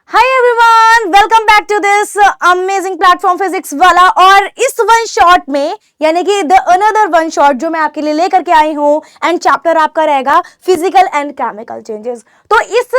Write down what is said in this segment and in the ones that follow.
Hi everyone, welcome back to this amazing platform Physics Wallah. और इस one shot में यानी कि द अनदर वन शॉट जो मैं आपके लिए लेकर के आई हूं एंड चैप्टर आपका रहेगा फिजिकल एंड केमिकल चेंजेस। तो इस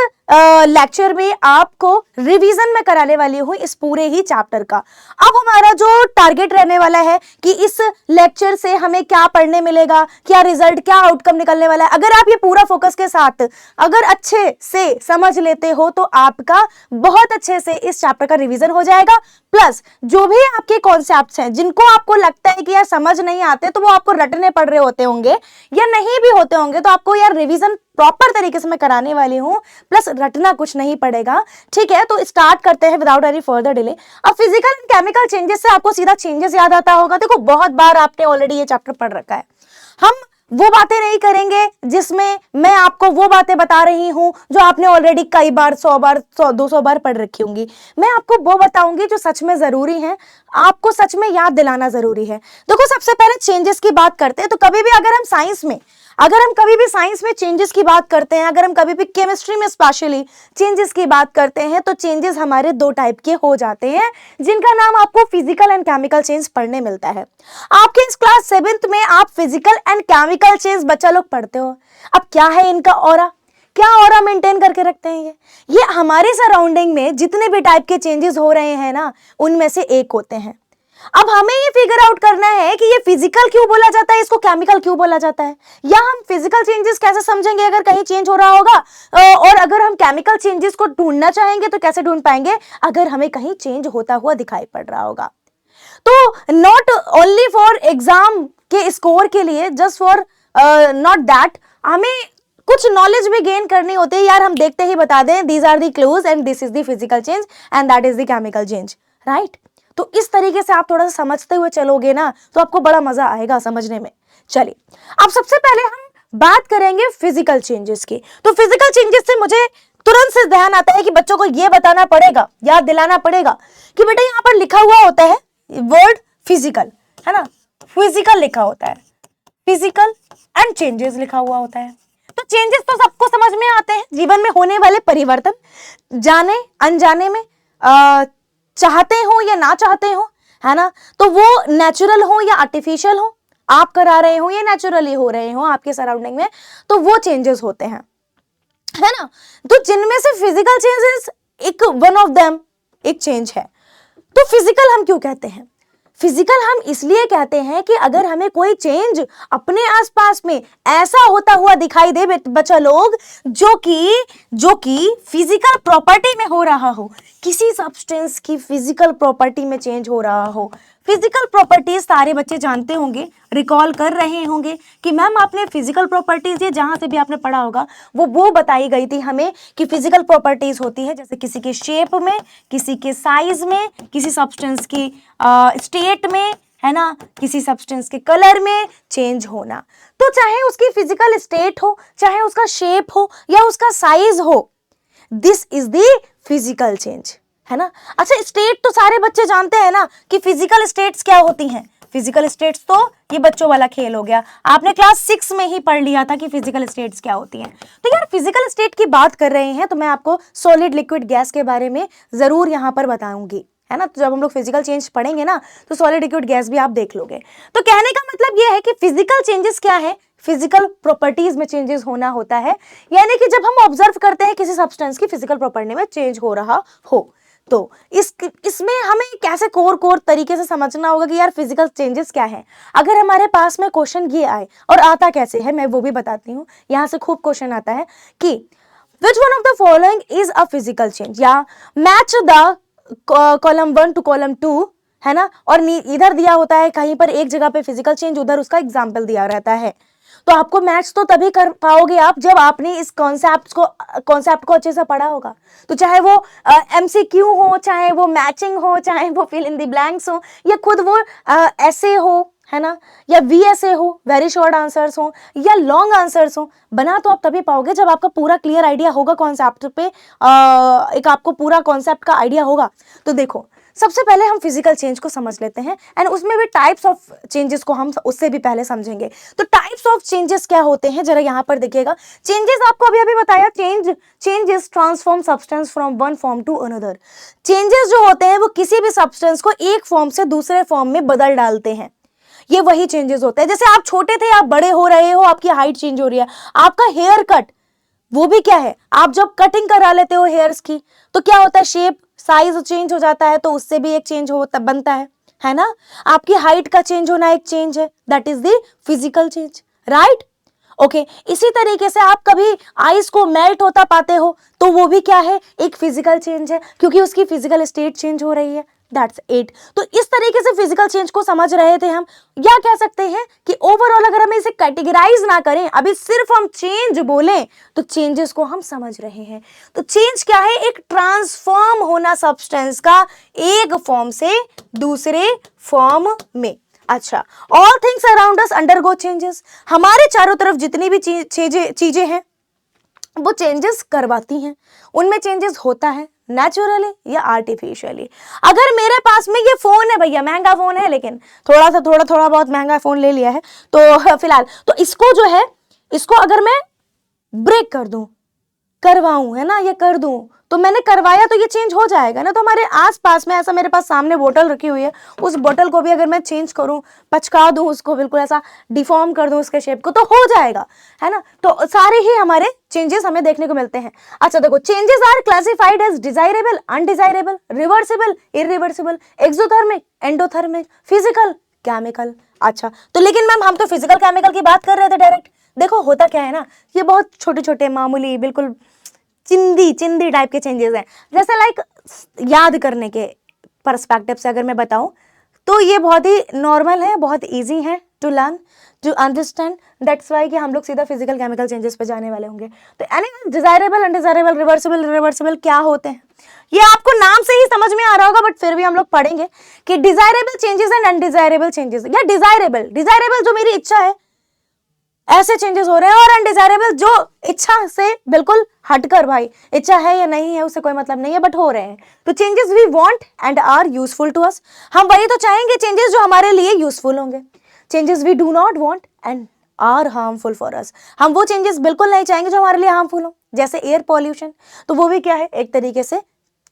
लेक्चर में आपको रिवीजन में कराने वाली हूं इस पूरे ही चैप्टर का। अब हमारा जो टारगेट रहने वाला है कि इस लेक्चर से हमें क्या पढ़ने मिलेगा, क्या रिजल्ट, क्या आउटकम निकलने वाला है। अगर आप ये पूरा फोकस के साथ अगर अच्छे से समझ लेते हो तो आपका बहुत अच्छे से इस चैप्टर का रिवीजन हो जाएगा। प्लस जो भी आपके कॉन्सेप्ट्स हैं जिनको आपको लगता है कि यार समझ नहीं आते, तो वो आपको रटने पड़ रहे होते होंगे या नहीं भी होते होंगे, तो आपको यार रिवीजन प्रॉपर तरीके से मैं कराने वाली हूं, प्लस रटना कुछ नहीं पड़ेगा। ठीक है, तो स्टार्ट करते हैं विदाउट एनी फर्दर डिले। अब फिजिकल एंड केमिकल चेंजेस से आपको सीधा चेंजेस याद आता होगा। देखो, बहुत बार आपने ऑलरेडी ये चैप्टर पढ़ रखा है। हम वो बातें नहीं करेंगे जिसमें मैं आपको वो बातें बता रही हूं जो आपने ऑलरेडी कई बार, 100 बार, 200 बार पढ़ रखी होंगी। मैं आपको वो बताऊंगी जो सच में जरूरी है, आपको सच में याद दिलाना जरूरी है। देखो, सबसे पहले चेंजेस की बात करते हैं। तो कभी भी अगर हम कभी भी साइंस में चेंजेस की बात करते हैं, अगर हम कभी भी केमिस्ट्री में स्पेशली चेंजेस की बात करते हैं, तो चेंजेस हमारे दो टाइप के हो जाते हैं जिनका नाम आपको फिजिकल एंड केमिकल चेंज पढ़ने मिलता है। आपके इस क्लास 7th में आप फिजिकल एंड केमिकल चेंज बच्चा लोग पढ़ते हो। अब क्या है इनका ऑरा, क्या ऑरा मेंटेन करके रखते हैं ये हमारे सराउंडिंग में जितने भी टाइप के चेंजेस हो रहे हैं ना, उनमें से एक होते हैं। अब हमें ये फिगर आउट करना है कि ये फिजिकल क्यों बोला जाता है, इसको केमिकल क्यों बोला जाता है, या हम फिजिकल चेंजेस कैसे समझेंगे अगर कहीं चेंज हो रहा होगा, और अगर हम केमिकल चेंजेस को ढूंढना चाहेंगे तो कैसे ढूंढ पाएंगे अगर हमें कहीं चेंज होता हुआ दिखाई पड़ रहा होगा। तो नॉट ओनली फॉर एग्जाम के स्कोर के लिए, जस्ट फॉर नॉट दैट, हमें कुछ नॉलेज भी गेन करनी होती है यार। हम देखते ही बता दें these are the clues and this is the physical change and that is the chemical change, right. तो इस तरीके से आप थोड़ा सा समझते हुए चलोगे ना, तो आपको बड़ा मजा आएगा समझने में। चलिए, अब सबसे पहले हम बात करेंगे फिजिकल चेंजेस की। तो फिजिकल चेंजेस से मुझे तुरंत से ध्यान आता है कि बच्चों को यह बताना पड़ेगा, याद दिलाना पड़ेगा कि बेटा यहाँ पर लिखा हुआ होता है वर्ड फिजिकल, है ना। फिजिकल लिखा होता है, फिजिकल एंड चेंजेस लिखा हुआ होता है। तो चेंजेस तो सबको समझ में आते हैं, जीवन में होने वाले परिवर्तन, जाने अनजाने में, चाहते हो या ना चाहते हो, है ना। तो वो नेचुरल हो या आर्टिफिशियल हो, आप करा रहे हो या नेचुरली हो रहे हो आपके सराउंडिंग में, तो वो चेंजेस होते हैं, है ना। तो जिनमें से फिजिकल चेंजेस एक वन ऑफ देम एक चेंज है। तो फिजिकल हम क्यों कहते हैं? फिजिकल हम इसलिए कहते हैं कि अगर हमें कोई चेंज अपने आसपास में ऐसा होता हुआ दिखाई दे बच्चा लोग, जो कि फिजिकल प्रॉपर्टी में हो रहा हो, किसी सब्सटेंस की फिजिकल प्रॉपर्टी में चेंज हो रहा हो। फिजिकल प्रॉपर्टीज सारे बच्चे जानते होंगे, रिकॉल कर रहे होंगे कि मैम आपने फिजिकल प्रॉपर्टीज, ये जहां से भी आपने पढ़ा होगा वो बताई गई थी हमें कि फिजिकल प्रॉपर्टीज होती है जैसे किसी के शेप में, किसी के साइज में, किसी सब्सटेंस की स्टेट में, है ना, किसी सब्सटेंस के कलर में चेंज होना। तो चाहे उसकी फिजिकल स्टेट हो, चाहे उसका शेप हो या उसका साइज हो, this is the physical change, है ना। अच्छा, स्टेट तो सारे बच्चे जानते हैं ना कि फिजिकल स्टेट्स क्या होती हैं। फिजिकल स्टेट्स तो ये बच्चों वाला खेल हो गया, आपने क्लास 6 में ही पढ़ लिया था कि फिजिकल स्टेट्स क्या होती हैं। तो यार फिजिकल स्टेट की बात कर रहे हैं तो मैं आपको सॉलिड लिक्विड गैस के बारे में जरूर यहाँ पर बताऊंगी, है ना। तो जब हम लोग फिजिकल चेंज पढ़ेंगे ना, तो सॉलिड लिक्विड गैस भी आप देख लोगे। तो कहने का मतलब यह है कि फिजिकल चेंजेस क्या है, फिजिकल प्रॉपर्टीज में चेंजेस होना होता है, यानी कि जब हम ऑब्जर्व करते हैं किसी सब्सटेंस की फिजिकल प्रॉपर्टी में चेंज हो रहा हो। तो इसमें हमें कैसे कोर तरीके से समझना होगा कि यार फिजिकल चेंजेस क्या है। अगर हमारे पास में क्वेश्चन ये आए, और आता कैसे है मैं वो भी बताती हूँ, यहाँ से खूब क्वेश्चन आता है कि which one of the following is a physical change, या match the column 1 to column 2, है ना। और इधर दिया होता है कहीं पर एक जगह पे फिजिकल चेंज, उधर उसका एग्जाम्पल दिया रहता है। तो आपको मैच तो तभी कर पाओगे आप जब आपने इस कॉन्सेप्ट को अच्छे से पढ़ा होगा। तो चाहे वो एमसीक्यू हो, चाहे वो मैचिंग हो, चाहे वो फिल इन द ब्लैंक्स हो, या खुद वो ऐसे हो, है ना, या वीएसए हो, वेरी शॉर्ट आंसर्स हो, या लॉन्ग आंसर्स हो, बना तो आप तभी पाओगे जब आपका पूरा क्लियर आइडिया होगा कॉन्सेप्ट पे, एक आपको पूरा कॉन्सेप्ट का आइडिया होगा। तो देखो, सबसे पहले हम फिजिकल चेंज को समझ लेते हैं एंड उसमें भी टाइप्स ऑफ चेंजेस को हम उससे भी पहले समझेंगे। तो टाइप्स ऑफ चेंजेस क्या होते हैं जरा यहाँ पर देखिएगा। चेंजेस आपको अभी अभी बताया, changes transform substance from one form to another. Changes जो होते हैं वो किसी भी सब्सटेंस को एक फॉर्म से दूसरे फॉर्म में बदल डालते हैं, ये वही चेंजेस होते हैं। जैसे आप छोटे थे, आप बड़े हो रहे हो, आपकी हाइट चेंज हो रही है, आपका हेयर कट वो भी क्या है, आप जब कटिंग करा लेते हो हेयर्स की तो क्या होता है, शेप साइज चेंज हो जाता है, तो उससे भी एक चेंज होता बनता है ना। आपकी हाइट का चेंज होना एक चेंज है, that is the physical change, right. Okay, इसी तरीके से आप कभी आइस को मेल्ट होता पाते हो तो वो भी क्या है, एक फिजिकल चेंज है, क्योंकि उसकी फिजिकल स्टेट चेंज हो रही है, दैट्स इट। तो इस तरीके से फिजिकल चेंज को समझ रहे थे हम। या कह सकते हैं कि ओवरऑल अगर हम इसे कैटेगराइज ना करें, अभी सिर्फ हम चेंज बोलें तो चेंजेस को हम समझ रहे हैं। तो चेंज क्या है, एक ट्रांसफॉर्म होना सब्सटेंस का एक फॉर्म से दूसरे फॉर्म में। अच्छा, all things around us undergo changes, हमारे चारों तरफ जितनी भी चीजें हैं वो चेंजेस करवाती हैं, उनमें चेंजेस होता है नेचुरली या आर्टिफिशियली। अगर मेरे पास में ये फोन है भैया, महंगा फोन है, लेकिन थोड़ा बहुत महंगा फोन ले लिया है, तो फिलहाल तो इसको जो है, इसको अगर मैं ब्रेक कर दूं, करवाऊं, है ना, ये कर दूं, तो मैंने करवाया तो ये चेंज हो जाएगा ना। तो हमारे आसपास में ऐसा, मेरे पास सामने बोतल रखी हुई है, उस बोतल को भी अगर मैं चेंज करूं, पचका दूं उसको, बिल्कुल ऐसा डिफॉर्म कर दूं उसके शेप को, तो हो जाएगा, है ना। तो सारे ही हमारे चेंजेस हमें देखने को मिलते हैं। अच्छा देखो, changes are classified as desirable, undesirable, reversible, irreversible, exothermic, endothermic, physical, chemical. अच्छा, तो लेकिन मैम हम तो फिजिकल केमिकल की बात कर रहे थे डायरेक्ट। देखो होता क्या है ना, ये बहुत छोटे छोटे मामूली बिल्कुल चिंदी टाइप के चेंजेस हैं। जैसे लाइक याद करने के पर्सपेक्टिव से अगर मैं बताऊं तो ये बहुत ही नॉर्मल है, बहुत इजी है to learn, to understand, that's why कि हम लोग सीधा फिजिकल केमिकल चेंजेस पे जाने वाले होंगे। तो anyway, desirable, undesirable, reversible, irreversible क्या होते हैं ये आपको नाम से ही समझ में आ रहा होगा, बट फिर भी हम लोग पढ़ेंगे कि desirable changes and undesirable changes. या डिजायरेबल जो मेरी इच्छा है ऐसे चेंजेस हो रहे हैं, और अनडिजायरेबल जो इच्छा से बिल्कुल हटकर, भाई इच्छा है या नहीं है उससे कोई मतलब नहीं है, बट हो रहे हैं। तो changes we want and are useful to us, हम वही तो चाहेंगे चेंजेस जो हमारे लिए यूजफुल होंगे। Changes we do not want and are harmful for us, हम वो चेंजेस बिल्कुल नहीं चाहेंगे जो हमारे लिए हार्मफुल हो। जैसे एयर पॉल्यूशन, तो वो भी क्या है, एक तरीके से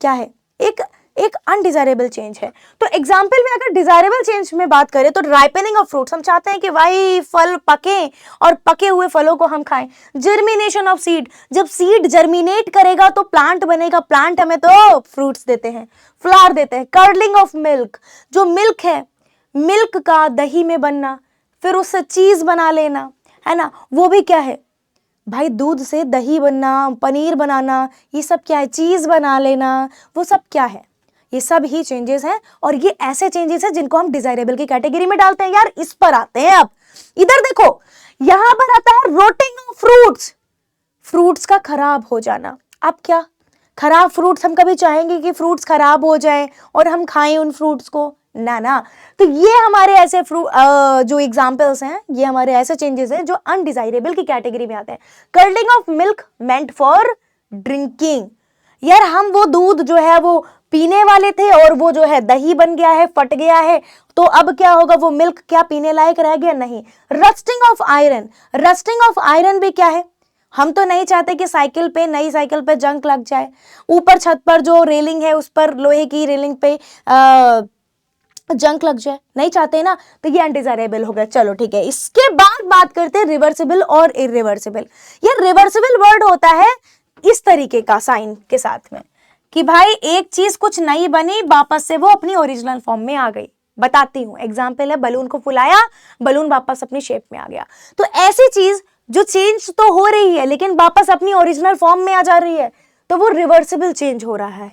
क्या है, एक अनडिजायरेबल चेंज है। तो एग्जाम्पल में अगर डिजायरेबल चेंज में बात करें तो राइपनिंग ऑफ फ्रूट्स, हम चाहते हैं कि भाई फल पके और पके हुए फलों को हम खाएं। जर्मिनेशन ऑफ सीड, जब सीड जर्मिनेट करेगा तो प्लांट बनेगा, प्लांट हमें तो फ्रूट्स देते हैं, फ्लावर देते हैं। कर्डलिंग ऑफ मिल्क, जो मिल्क है, मिल्क का दही में बनना, फिर उससे चीज बना लेना, है ना, वो भी क्या है भाई, दूध से दही बनना, पनीर बनाना, ये सब क्या है, चीज बना लेना, वो सब क्या है, ये सब ही चेंजेस हैं। और ये ऐसे चेंजेस हैं जिनको हम डिजायरेबल की कैटेगरी में डालते हैं। यार इस पर आते हैं, अब इधर देखो, यहां पर आता है रोटिंग ऑफ फ्रूट्स, फ्रूट्स का खराब हो जाना। अब क्या, खराब फ्रूट्स, हम कभी चाहेंगे कि फ्रूट्स खराब हो जाएं और हम खाएं उन फ्रूट्स को, ना। तो ये हमारे ऐसे जो एग्जांपल्स हैं, ये हमारे ऐसे चेंजेस हैं जो अनडिजायरेबल की कैटेगरी में आते हैं। Curding of milk meant for drinking, यार हम वो दूध जो है वो पीने वाले थे और वो जो है दही बन गया है, फट गया है, तो अब क्या होगा, वो मिल्क क्या पीने लायक रह गया, नहीं। Rusting of iron, rusting of iron भी क्या है, हम तो नहीं चाहते कि साइकिल पे, नई साइकिल पे जंग लग जाए, ऊपर छत पर जो रेलिंग है उस पर, लोहे की रेलिंग पे जंक लग जाए, नहीं चाहते ना, तो ये अनडिजायरेबल हो गया। चलो ठीक है, इसके बाद बात करते हैं रिवर्सिबल और इरिवर्सिबल। ये रिवर्सिबल वर्ड होता है इस तरीके का साइन के साथ में कि भाई एक चीज कुछ नई बनी, वापस से वो अपनी ओरिजिनल फॉर्म में आ गई। बताती हूं, एग्जाम्पल है, बलून को फुलाया, बलून वापस अपनी शेप में आ गया। तो ऐसी चीज जो चेंज तो हो रही है लेकिन वापस अपनी ओरिजिनल फॉर्म में आ जा रही है, तो वो रिवर्सिबल चेंज हो रहा है।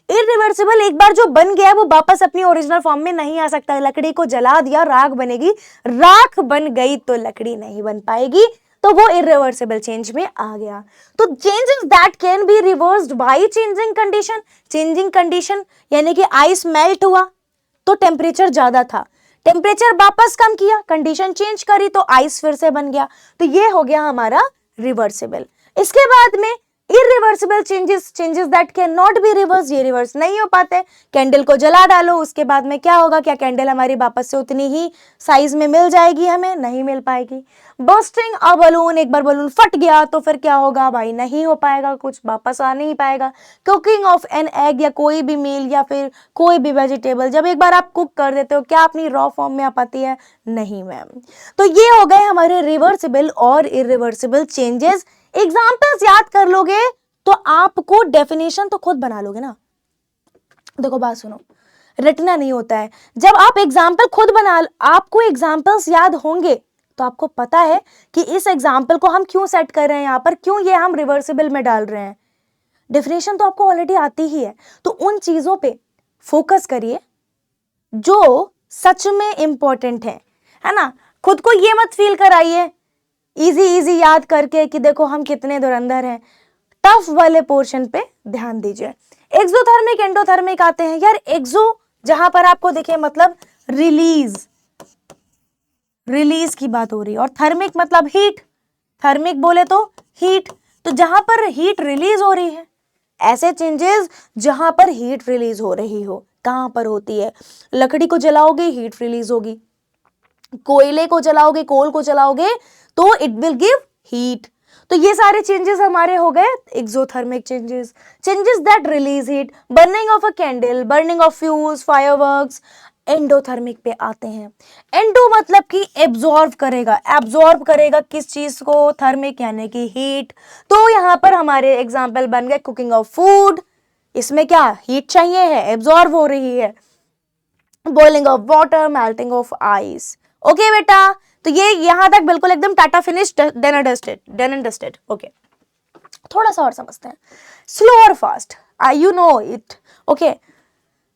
इरिवर्सिबल, एक बार जो बन गया वो वापस अपनी ओरिजिनल फॉर्म में नहीं आ सकता। लकड़ी को जला दिया, राख बनेगी, राख बन गई तो लकड़ी नहीं बन पाएगी, तो वो इरिवर्सिबल चेंज में आ गया। तो changes that can be reversed by changing condition, changing condition यानी कि आइस मेल्ट हुआ तो टेम्परेचर ज्यादा था, टेम्परेचर वापस कम किया, कंडीशन चेंज करी तो आइस फिर से बन गया, तो ये हो गया हमारा रिवर्सिबल। इसके बाद में irreversible changes, changes that can not be reverse, ये रिवर्स नहीं हो पाते। कैंडल को जला डालो, उसके बाद में क्या होगा, क्या कैंडल हमारी वापस से उतनी ही साइज में मिल जाएगी, हमें नहीं मिल पाएगी। बर्स्टिंग अ बलून, एक बार बलून फट गया तो फिर क्या होगा भाई, नहीं हो पाएगा, कुछ वापस आ नहीं पाएगा। कुकिंग ऑफ एन एग, या कोई भी मील या फिर कोई भी वेजिटेबल जब एक बार आप कुक कर देते हो, क्या अपनी रॉ फॉर्म में आ पाती है, नहीं मैम। तो ये हो गए हमारे रिवर्सिबल और इरिवर्सिबल चेंजेस। एग्जाम्पल्स याद कर लोगे तो आपको डेफिनेशन तो खुद बना लोगे ना। देखो बात सुनो, रटना नहीं होता है। जब आप एग्जाम्पल खुद बना, आपको एग्जाम्पल्स याद होंगे तो आपको पता है कि इस एग्जाम्पल को हम क्यों सेट कर रहे हैं यहां पर, क्यों ये हम रिवर्सिबल में डाल रहे हैं। डेफिनेशन तो आपको ऑलरेडी आती ही है, तो उन चीजों पे फोकस करिए जो सच में इंपॉर्टेंट है ना। खुद को ये मत फील कराइए इजी इजी याद करके कि देखो हम कितने धुरंधर हैं। टफ वाले पोर्शन पे ध्यान दीजिए। एक्सोथर्मिक एंडोथर्मिक आते हैं यार। एक्सो जहां पर आपको देखिए मतलब रिलीज, रिलीज की बात हो रही है, और थर्मिक मतलब हीट, थर्मिक बोले तो हीट। तो जहां पर हीट रिलीज हो रही है, ऐसे चेंजेस जहां पर हीट रिलीज हो रही हो, कहां पर होती है, लकड़ी को जलाओगे हीट रिलीज होगी, कोयले को जलाओगे, कोल को जलाओगे तो इट विल गिव हीट। तो ये सारे चेंजेस हमारे हो गए exothermic changes, changes that release heat, burning of a candle, burning of fuels, fireworks. Endothermic पे आते हैं। एंडो मतलब कि एब्जॉर्ब करेगा, एब्जॉर्ब करेगा किस चीज को, थर्मिक यानी कि हीट। तो यहां पर हमारे एग्जाम्पल बन गए कुकिंग ऑफ फूड, इसमें क्या हीट चाहिए है, एब्जॉर्ब हो रही है। Boiling of water, melting of ice. Okay बेटा, तो ये यहां तक बिल्कुल एकदम tata finish, done and dusted. Okay, थोड़ा सा और समझते हैं। स्लो और fast, you know it. Okay,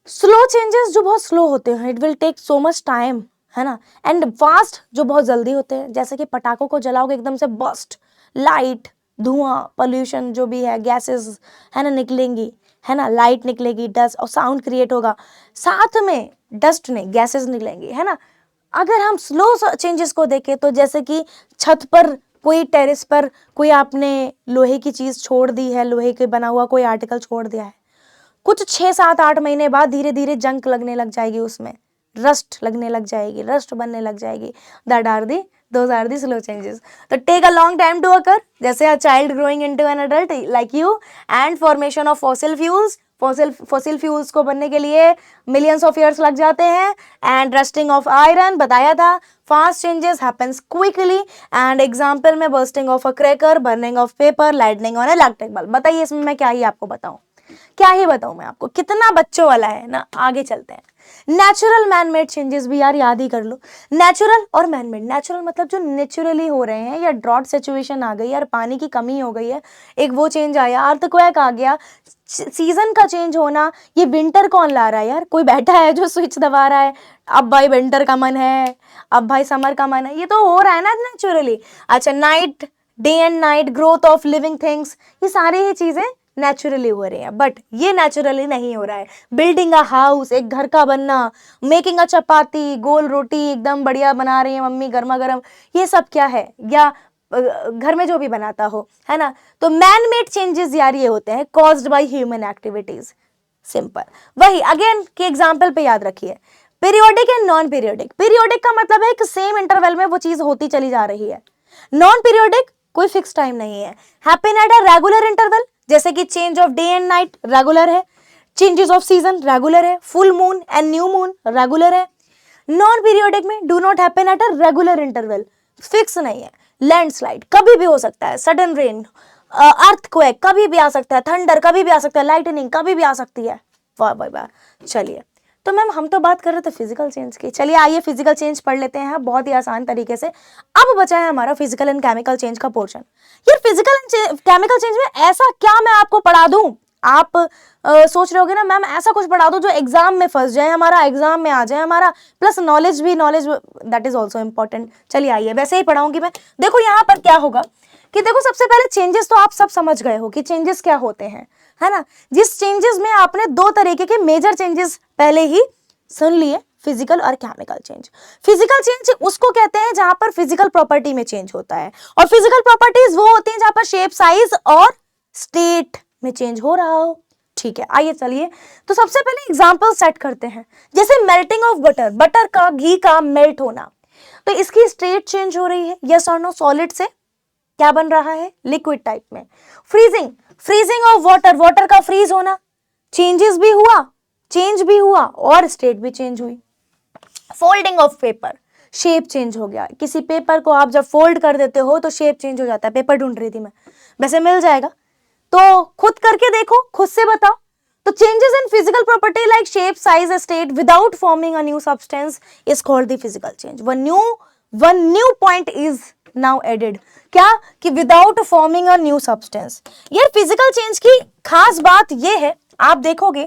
slow changes जो बहुत स्लो होते हैं, it will take so much time, है ना। एंड फास्ट जो बहुत जल्दी होते हैं, जैसे कि पटाखों को जलाओगे एकदम से बस्ट, लाइट, धुआं, पोल्यूशन जो भी है, गैसेस है ना निकलेंगी, है ना, लाइट निकलेगी, डस्ट और साउंड क्रिएट होगा, साथ में डस्ट नहीं गैसेस निकलेंगी, है ना। अगर हम स्लो चेंजेस को देखें तो जैसे कि छत पर कोई, टेरेस पर कोई आपने लोहे की चीज छोड़ दी है, लोहे के बना हुआ कोई आर्टिकल छोड़ दिया है, कुछ 6, 7, 8 महीने बाद धीरे धीरे जंक लगने लग जाएगी, उसमें रस्ट लगने लग जाएगी, रस्ट बनने लग जाएगी। Those are the slow changes. तो take a long time to occur, जैसे a child growing into an adult like you, and formation of fossil fuels, fossil fuels को बनने के लिए मिलियंस ऑफ ईयर्स लग जाते हैं। एंड रस्टिंग ऑफ आयरन बताया था। Fast changes happens quickly, and example में bursting of a cracker, burning of paper, lightning on electric bulb. बताइए इसमें मैं क्या ही आपको बताऊं, क्या ही बताऊं मैं आपको, कितना बच्चों वाला है ना। आगे चलते हैं। नेचुरल मैन मेड चेंजेस भी यार याद ही कर लो। नेचुरल और मैन मेड, नेचुरल मतलब जो नेचुरली हो रहे हैं, या ड्रॉट सिचुएशन आ गई यार, पानी की कमी हो गई है, एक वो चेंज आया, अर्थक्वेक आ गया, सीजन का चेंज होना। ये विंटर कौन ला रहा है यार, कोई बैठा है जो स्विच दबा रहा है, अब भाई विंटर का मन है, अब भाई समर का मन है, ये तो हो रहा है ना नेचुरली। अच्छा, night, day and night, growth of living things, ये सारी ही चीजें नेचुरली हो रही है, बट ये नेचुरली नहीं हो रहा है। बिल्डिंग अ हाउस, एक घर का बनना, मेकिंग अ चपाती, गोल रोटी एकदम बढ़िया बना रही है मम्मी गर्मा गर्म, ये सब क्या है, या घर में जो भी बनाता हो, है ना। तो मैन मेड चेंजेस यार ये होते हैं caused by human activities, simple. वही अगेन के एग्जाम्पल पे याद रखिए, periodic and non periodic. Periodic का मतलब है कि सेम इंटरवल में वो चीज होती चली जा रही है। नॉन पीरियोडिक कोई फिक्स टाइम नहीं है। Happen at a regular interval, जैसे कि change of day and night regular है, चेंजेस ऑफ सीजन रेगुलर है, full moon and new moon regular है। नॉन पीरियोडिक में do not happen at a regular interval, fix नहीं है। Landslide कभी भी हो सकता है, सडन रेन, अर्थक्वेक कभी भी आ सकता है, थंडर कभी भी आ सकता है, लाइटनिंग कभी भी आ सकती है। वाह वाह वाह। चलिए, तो मैम हम तो बात कर रहे थे फिजिकल चेंज की, चलिए आइए फिजिकल चेंज पढ़ लेते हैं बहुत ही आसान तरीके से। अब बचा है हमारा फिजिकल एंड केमिकल चेंज का पोर्शन। यार फिजिकल एंड केमिकल चेंज में ऐसा क्या मैं आपको पढ़ा दूं, आप सोच रहे होगे ना मैम ऐसा कुछ पढ़ा दो जो एग्जाम में फंस जाए हमारा, एग्जाम में आ जाए हमारा, प्लस नॉलेज भी, knowledge that is also important. चलिए आइए, वैसे ही पढ़ाऊंगी मैं। देखो यहाँ पर क्या होगा कि देखो सबसे पहले चेंजेस तो आप सब समझ गए हो कि चेंजेस क्या होते हैं, है ना। जिस चेंजेस में आपने 2 तरीके के मेजर चेंजेस पहले ही सुन लिए, फिजिकल और केमिकल चेंज। फिजिकल चेंज उसको कहते हैं जहां पर फिजिकल प्रॉपर्टी में चेंज होता है, और फिजिकल प्रॉपर्टीज वो होती हैं जहां पर शेप, साइज और स्टेट में चेंज हो रहा हो। ठीक है, आइए चलिए तो सबसे पहले एग्जांपल सेट करते हैं। जैसे मेल्टिंग ऑफ बटर, बटर का, घी का मेल्ट होना, तो इसकी स्टेट चेंज हो रही है, यस और नो। सॉलिड से क्या बन रहा है, लिक्विड टाइप में। Freezing, freezing of water, water का फ्रीज होना, चेंजेस भी हुआ, चेंज भी हुआ और स्टेट भी चेंज हुई। Folding of paper, shape change हो गया। किसी पेपर को आप जब फोल्ड कर देते हो तो शेप चेंज हो जाता है। पेपर ढूंढ रही थी मैं, वैसे मिल जाएगा, तो खुद करके देखो, खुद से बताओ। तो changes in physical property like shape, size, state without forming a new substance is called the physical change. One new point is now added, क्या कि without forming a new substance. यार फिजिकल चेंज की खास बात यह है, आप देखोगे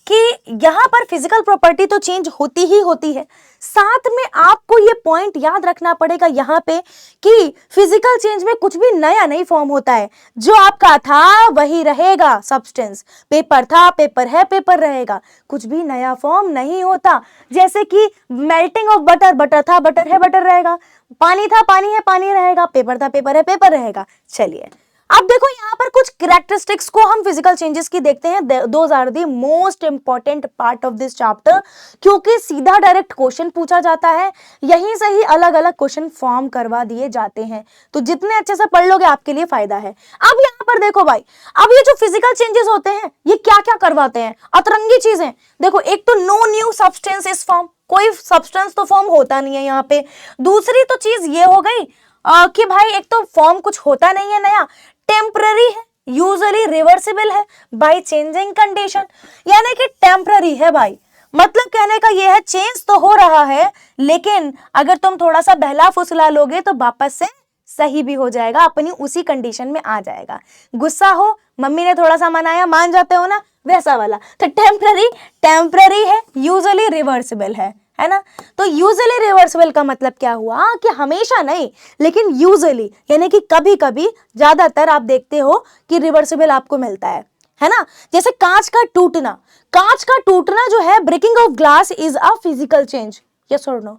कि यहां पर फिजिकल प्रॉपर्टी तो चेंज होती ही होती है, साथ में आपको ये पॉइंट याद रखना पड़ेगा यहां पे कि फिजिकल चेंज में कुछ भी नया नहीं फॉर्म होता है। जो आपका था वही रहेगा सब्सटेंस। पेपर था, पेपर है, पेपर रहेगा, कुछ भी नया फॉर्म नहीं होता। जैसे कि मेल्टिंग ऑफ बटर, बटर था, बटर है, बटर रहेगा। पानी था, पानी है, पानी रहेगा। पेपर था, पेपर है, पेपर रहेगा। चलिए अब देखो यहाँ पर कुछ कैरेक्टरिस्टिक्स को हम फिजिकल चेंजेस की देखते हैं। Those are the most important part of this chapter, क्योंकि सीधा डायरेक्ट क्वेश्चन पूछा जाता है, यहीं से ही अलग अलग क्वेश्चन फॉर्म करवा दिए जाते हैं। तो जितने अच्छे से पढ़ लोगे आपके लिए फायदा है। अब यहाँ पर देखो भाई, अब ये जो फिजिकल चेंजेस होते हैं ये क्या क्या करवाते हैं, अतरंगी चीजें। देखो एक तो no new substance is form, कोई सब्सटेंस तो फॉर्म होता नहीं है यहाँ पे। दूसरी तो चीज ये हो गई कि भाई एक तो फॉर्म कुछ होता नहीं है नया, टेम्पररी है, यूजुअली रिवर्सिबल है बाय चेंजिंग कंडीशन, यानी कि टेम्पररी है भाई। मतलब कहने का यह है चेंज तो हो रहा है, लेकिन अगर तुम थोड़ा सा बहला फुसला लोगे तो वापस से सही भी हो जाएगा, अपनी उसी कंडीशन में आ जाएगा। गुस्सा हो, मम्मी ने थोड़ा सा मनाया, मान जाते हो ना, वैसा वाला। तो टेम्पररी है, यूजुअली रिवर्सिबल है ना। तो यूजुअली रिवर्सिबल का मतलब क्या हुआ कि हमेशा नहीं, लेकिन यूजुअली यानी कि कभी कभी, ज्यादातर आप देखते हो कि रिवर्सिबल आपको मिलता है ना। जैसे कांच का टूटना, कांच का टूटना जो है, breaking of glass is a physical change, yes और नो।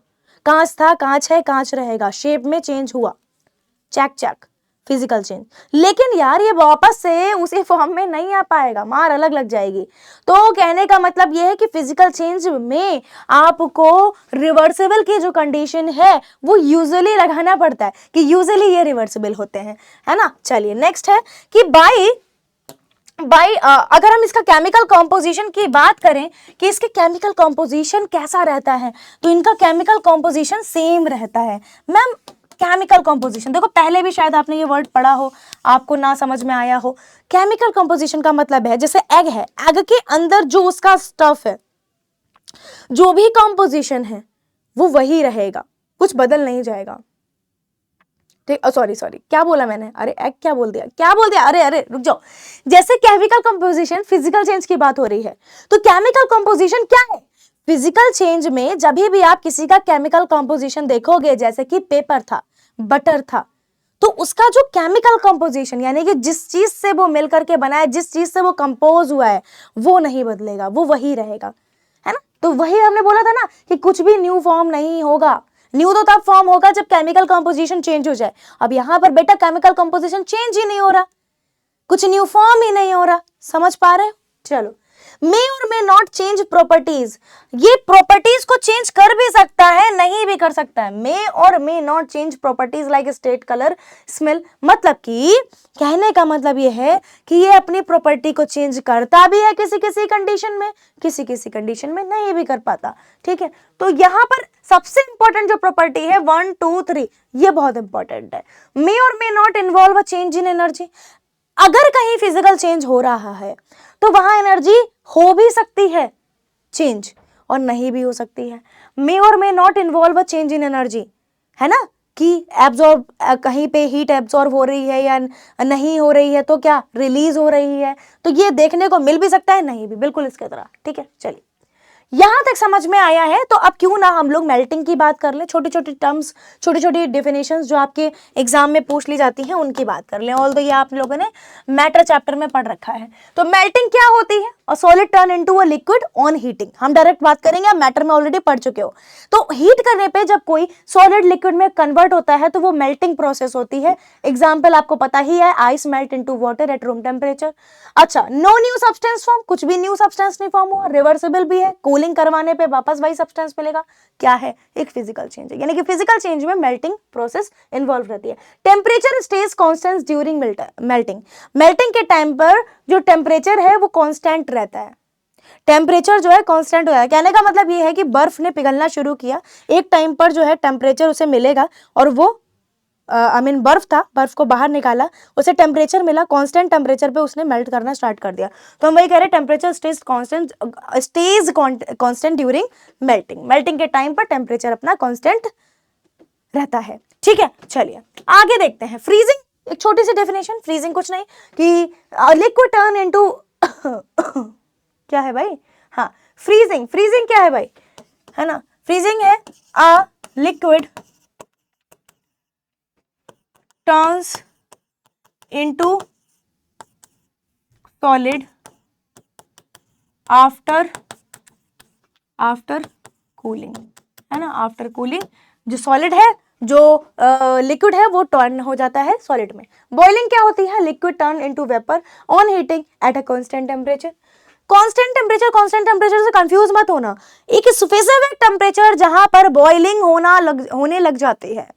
कांच था, कांच है, कांच रहेगा, शेप में चेंज हुआ, चेक चेक, फिजिकल चेंज। लेकिन यार ये वापस से उसी फॉर्म में नहीं आ पाएगा, मार अलग लग जाएगी। तो कहने का मतलब ये है कि फिजिकल चेंज में आपको रिवर्सिबल की जो कंडीशन है वो यूजुअली लगाना पड़ता है कि यूजुअली ये रिवर्सिबल होते हैं, है ना। चलिए नेक्स्ट है कि अगर हम इसका केमिकल कॉम्पोजिशन की बात करें कि इसके केमिकल कॉम्पोजिशन कैसा रहता है, तो इनका केमिकल कॉम्पोजिशन सेम रहता है। मैम केमिकल कॉम्पोजिशन देखो, पहले भी शायद आपने ये वर्ड पढ़ा हो, आपको ना समझ में आया हो। केमिकल कॉम्पोजिशन का मतलब है, जैसे एग है, एग के अंदर जो उसका स्टफ है, जो भी कॉम्पोजिशन है वो वही रहेगा, कुछ बदल नहीं जाएगा। ठीक, सॉरी क्या बोला मैंने, अरे एग क्या बोल दिया, अरे रुक जाओ। जैसे केमिकल कंपोजिशन, फिजिकल चेंज की बात हो रही है, तो केमिकल कंपोजिशन क्या है, फिजिकल चेंज में जब भी आप किसी का केमिकल कंपोजिशन देखोगे, जैसे कि पेपर था, बटर था, तो उसका जो केमिकल कंपोजिशन यानी कि जिस चीज से वो मिलकर के बना है, जिस चीज से वो कंपोज हुआ है, वो नहीं बदलेगा, वो वही रहेगा, है ना। तो वही हमने बोला था ना कि कुछ भी न्यू फॉर्म नहीं होगा। न्यू तो तब फॉर्म होगा जब केमिकल कंपोजिशन चेंज हो जाए। अब यहां पर बेटा केमिकल कंपोजिशन चेंज ही नहीं हो रहा, कुछ न्यू फॉर्म ही नहीं हो रहा, समझ पा रहे हो। चलो, मे और मे नॉट चेंज प्रॉपर्टीज, ये प्रॉपर्टीज को चेंज कर भी सकता है, नहीं भी कर सकता है। मे और may not change properties like state, colour, smell. मतलब कि कहने का मतलब ये है कि ये अपनी प्रॉपर्टी को चेंज करता भी है किसी किसी कंडीशन में, किसी किसी कंडीशन में नहीं भी कर पाता। ठीक है, तो यहां पर सबसे इंपॉर्टेंट जो प्रॉपर्टी है 1 2 3, ये बहुत इंपॉर्टेंट है। मे और may not involve a change in energy, अगर कहीं फिजिकल चेंज हो रहा है तो वहां एनर्जी हो भी सकती है चेंज और नहीं भी हो सकती है। मे और may not involve a change in energy, है ना, कि एब्जॉर्ब, कहीं पे हीट एब्जॉर्ब हो रही है या नहीं हो रही है, तो क्या रिलीज हो रही है, तो ये देखने को मिल भी सकता है, नहीं भी, बिल्कुल इसके तरह। ठीक है, चलिए यहां तक समझ में आया है? तो अब क्यों ना हम लोग मेल्टिंग की बात कर लें, छोटी छोटी टर्म्स, छोटी छोटी डेफिनेशंस जो आपके एग्जाम में पूछ ली जाती हैं उनकी बात कर लें। ऑल्दो ये आप लोगों ने मैटर चैप्टर में पढ़ रखा है। तो मेल्टिंग क्या होती है? A solid turn into a liquid on heating. हम डायरेक्ट बात करेंगे, आप मैटर में ऑलरेडी पढ़ चुके हो। तो हीट करने पे जब कोई सॉलिड लिक्विड में कन्वर्ट होता है तो वो मेल्टिंग प्रोसेस होती है। एग्जाम्पल आपको पता ही है, ice melt into water at room temperature. अच्छा, नो न्यू सब्सटेंस फॉर्म, कुछ भी न्यू सब्सटेंस नहीं फॉर्म हुआ, रिवर्सिबल भी है, कूलिंग करवाने पे वापस वही सब्सटेंस मिलेगा। क्या है? एक फिजिकल चेंज है, यानी कि फिजिकल चेंज में मेल्टिंग प्रोसेस इन्वॉल्व रहती है। Temperature stage constant during melting. Melting के टाइम पर जो टेम्परेचर है वो कांस्टेंट रहता है। टेम्परेचर जो है कांस्टेंट हो जाए, कहने का मतलब ये है कि बर्फ ने पिघलना शुरू किया, एक टाइम पर जो है टेम्परेचर उसे मिलेगा और वो बर्फ था, बर्फ को बाहर निकाला, उसे टेम्परेचर मिला, कांस्टेंट टेम्परेचर पे उसने मेल्ट करना स्टार्ट कर दिया। तो हम वही कह रहे हैं, temperature stage constant during melting. Melting के टाइम पर टेम्परेचर अपना कांस्टेंट रहता है। ठीक है, चलिए आगे देखते हैं। फ्रीजिंग, एक छोटी सी डेफिनेशन। फ्रीजिंग कुछ नहीं कि लिक्विड टर्न इनटू क्या है भाई? हाँ, फ्रीजिंग। फ्रीजिंग क्या है भाई? है ना, फ्रीजिंग है a liquid turns into solid after cooling, है ना, आफ्टर कूलिंग। जो सॉलिड है, जो लिक्विड है, वो टर्न हो जाता है सॉलिड में। बॉइलिंग क्या होती है? Liquid turn into vapour on heating at a constant temperature. Constant temperature से कंफ्यूज मत होना। एक स्पेसिफिक टेम्परेचर जहां पर बॉइलिंग होने लग जाती है।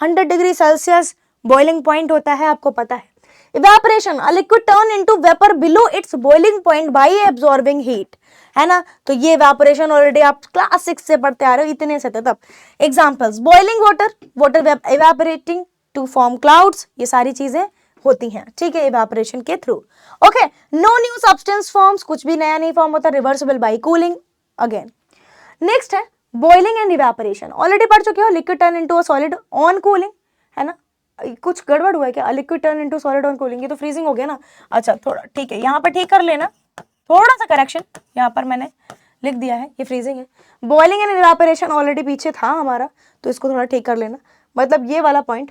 100 डिग्री सेल्सियस बॉइलिंग पॉइंट होता है, आपको पता है। Evaporation, a liquid turn into vapour below it's boiling point by absorbing heat, है ना। तो ये इवेपोरेशन ऑलरेडी आप क्लास 6 से पढ़ते आ रहे हो, इतने से थे तब। Examples, boiling water evaporating to form clouds, ये सारी चीजें होती हैं, ठीक है, इवेपोरेशन के through. Okay, no new substance forms, कुछ भी नया नहीं फॉर्म होता, reversible by cooling again. Next है बॉइलिंग एंड इवेपोरेशन, ऑलरेडी पढ़ चुके हो। Liquid turn into a solid on cooling, है ना। कुछ गड़बड़ हुआ है क्या? Liquid turn into solid on cooling, ये तो फ्रीजिंग हो गया ना। अच्छा, थोड़ा ठीक है, यहाँ पर ठीक कर लेना, थोड़ा सा करेक्शन यहाँ पर मैंने लिख दिया है, ये फ्रीजिंग है। बॉइलिंग एंड इवेपोरेशन ऑलरेडी पीछे था हमारा, तो इसको थोड़ा ठीक कर लेना। मतलब ये वाला पॉइंट,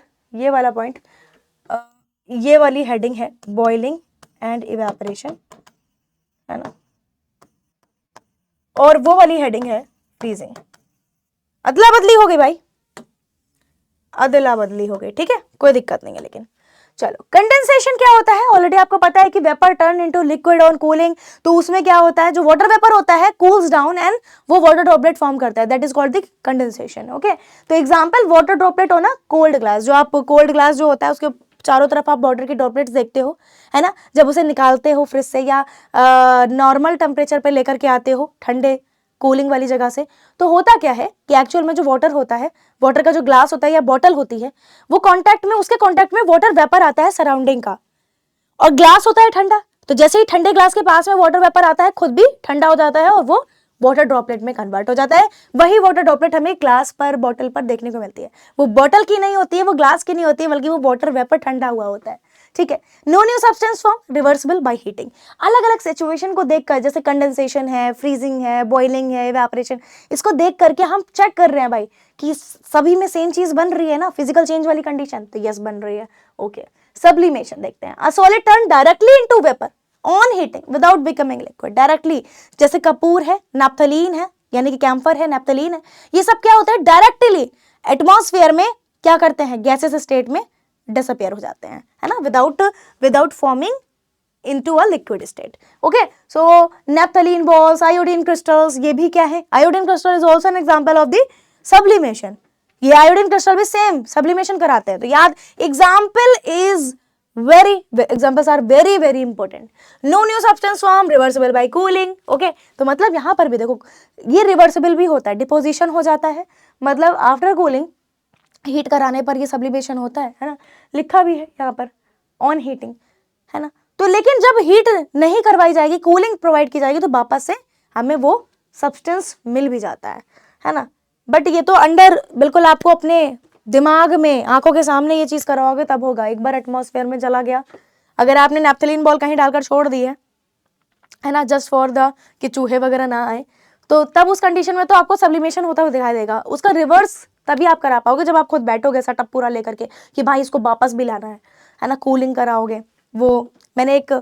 ये वाली हेडिंग है बॉइलिंग एंड इवेपोरेशन, है ना, और वो वाली हेडिंग है फ्रीजिंग। अदला बदली हो गई भाई, अदला बदली हो गई, ठीक है, कोई दिक्कत नहीं है। लेकिन चलो, कंडेंसेशन क्या होता है? ऑलरेडी आपको पता है कि vapour turn into liquid on cooling. तो उसमें क्या होता है, जो वाटर वेपर होता है कूल्स डाउन एंड वो वाटर ड्रॉपलेट फॉर्म करता है, that is called the condensation. Okay, तो एग्जांपल, वाटर ड्रॉपलेट हो ना, कोल्ड ग्लास, जो आप कोल्ड ग्लास जो होता है उसके चारों तरफ आप वाटर की ड्रॉपलेट्स देखते हो, है ना। जब उसे निकालते हो फ्रिज से या नॉर्मल टेम्परेचर पे लेकर के आते हो ठंडे कूलिंग वाली जगह से, तो होता क्या है कि एक्चुअल में जो वाटर होता है, वाटर का जो ग्लास होता है या बॉटल होती है, वो उसके कांटेक्ट में वाटर वेपर आता है सराउंडिंग का, और ग्लास होता है ठंडा। तो जैसे ही ठंडे ग्लास के पास में वाटर वेपर आता है, खुद भी ठंडा हो जाता है और वो वाटर ड्रॉपलेट में कन्वर्ट हो जाता है। वही वाटर ड्रॉपलेट हमें ग्लास पर, बॉटल पर देखने को मिलती है। वो बॉटल की नहीं होती है, वो ग्लास की नहीं होती है, बल्कि वो वाटर वेपर ठंडा हुआ होता है, ठीक है। No new substance form, reversible by heating. अलग अलग सिचुएशन को देखकर, जैसे कंडेंसेशन है, फ्रीजिंग है, बॉइलिंग है, इवेपोरेशन, इसको देख करके हम चेक कर रहे हैं भाई कि सभी में सेम चीज बन रही है ना, फिजिकल चेंज वाली कंडीशन, तो यस बन रही है। ओके, सब्लिमेशन देखते हैं। A solid turn directly into vapour on heating without becoming liquid, directly. जैसे कपूर है, नैप्थलीन है, यानी कि कैम्फर है, नैप्थलीन है, ये सब क्या होता है, डायरेक्टली एटमॉस्फेयर में क्या करते हैं, गैसेस स्टेट में डिसअपियर हो जाते हैं, है ना, without forming into a liquid state. Okay, so naphthalene balls, iodine crystals, ये भी क्या है, iodine crystal is also an example of the sublimation. ये iodine crystal भी सेम sublimation कराते हैं। तो याद, examples are very very important. No new substance form, reversible by cooling. Okay, तो मतलब यहाँ पर भी देखो, ये रिवर्सिबल भी होता है, डिपोजिशन हो जाता है, मतलब आफ्टर कूलिंग, हीट कराने पर ये सब्लिमेशन होता है ना, लिखा भी है यहाँ पर ऑन हीटिंग, है ना। तो लेकिन जब हीट नहीं करवाई जाएगी, कूलिंग प्रोवाइड की जाएगी, तो वापस से हमें वो सब्सटेंस मिल भी जाता है ना। बट ये तो अंडर, बिल्कुल आपको अपने दिमाग में, आंखों के सामने ये चीज कराओगे तब होगा। एक बार एटमॉस्फेयर में चला गया, अगर आपने नैप्थलीन बॉल कहीं डालकर छोड़ दी है ना, जस्ट फॉर द कि चूहे वगैरह ना आए, तो तब उस कंडीशन में तो आपको सब्लिमेशन होता हुआ दिखाई देगा। उसका रिवर्स तभी आप करा पाओगे जब आप खुद बैठोगे सेटअप पूरा लेकर के कि भाई इसको वापस भी लाना है ना, कूलिंग कराओगे। वो मैंने एक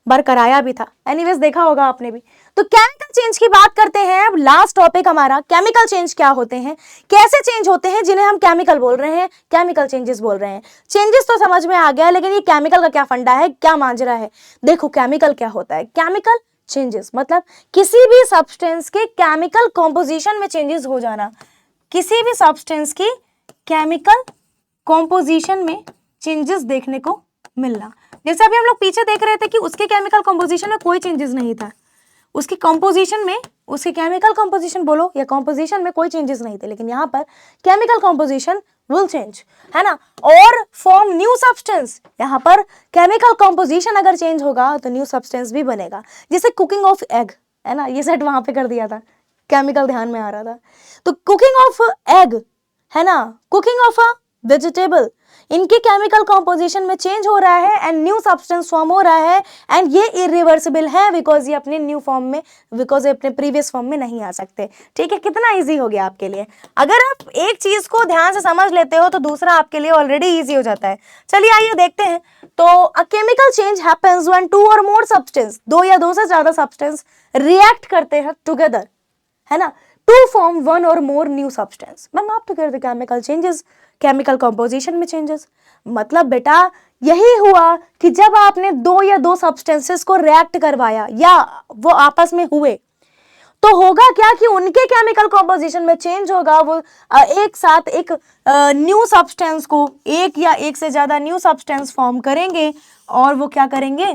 बार कराया भी था, एनीवेज देखा होगा आपने भी। तो केमिकल चेंज की बात करते हैं। अब लास्ट टॉपिक हमारा केमिकल चेंज क्या होते हैं, कैसे चेंज होते हैं, जिन्हें हम केमिकल बोल रहे हैं, केमिकल चेंजेस बोल रहे हैं। चेंजेस तो समझ में आ गया, लेकिन ये केमिकल का क्या फंडा है, क्या मांजरा है। देखो केमिकल क्या होता है, केमिकल चेंजेस मतलब किसी भी सब्सटेंस के केमिकल कॉम्पोजिशन में चेंजेस हो जाना, किसी भी सब्सटेंस की केमिकल कॉम्पोजिशन में चेंजेस देखने को मिलना। जैसे अभी हम लोग पीछे देख रहे थे कि उसके केमिकल कॉम्पोजिशन में कोई चेंजेस नहीं था, उसकी कॉम्पोजिशन में, उसके केमिकल कॉम्पोजिशन बोलो या कॉम्पोजिशन में कोई चेंजेस नहीं थे, लेकिन यहाँ पर केमिकल कॉम्पोजिशन विल चेंज, है ना, और फॉर्म न्यू सब्सटेंस। यहाँ पर केमिकल कॉम्पोजिशन अगर चेंज होगा तो न्यू सब्सटेंस भी बनेगा। जैसे कुकिंग ऑफ एग, है ना, ये सेट वहां पे कर दिया था, केमिकल ध्यान में आ रहा था। तो कुकिंग ऑफ एग, है ना, कुकिंग ऑफ अ वेजिटेबल, इनके केमिकल कॉम्पोजिशन में चेंज हो रहा है एंड न्यू सब्सटेंस फॉर्म हो रहा है, एंड ये इरिवर्सिबल है बिकॉज ये अपने न्यू फॉर्म में, बिकॉज ये अपने प्रीवियस फॉर्म में नहीं आ सकते। ठीक है, कितना इजी हो गया आपके लिए। अगर आप एक चीज को ध्यान से समझ लेते हो तो दूसरा आपके लिए ऑलरेडी इजी हो जाता है। चलिए आइए देखते हैं। तो a chemical change happens when two और मोर सब्सटेंस, दो या दो से ज्यादा सब्सटेंस रिएक्ट करते हैं टुगेदर, है ना, टू फॉर्म वन और मोर न्यू सब्सटेंस। मैम आप तो कह रहे थे केमिकल चेंजेस, केमिकल कंपोजिशन में चेंजेस, मतलब बेटा यही हुआ कि जब आपने दो या दो सब्सटेंसेस को रिएक्ट करवाया या वो आपस में हुए, तो होगा क्या कि उनके केमिकल कंपोजिशन में चेंज होगा। वो एक साथ एक न्यू सब्सटेंस को, एक या एक से ज्यादा न्यू सब्सटेंस फॉर्म करेंगे और वो क्या करेंगे,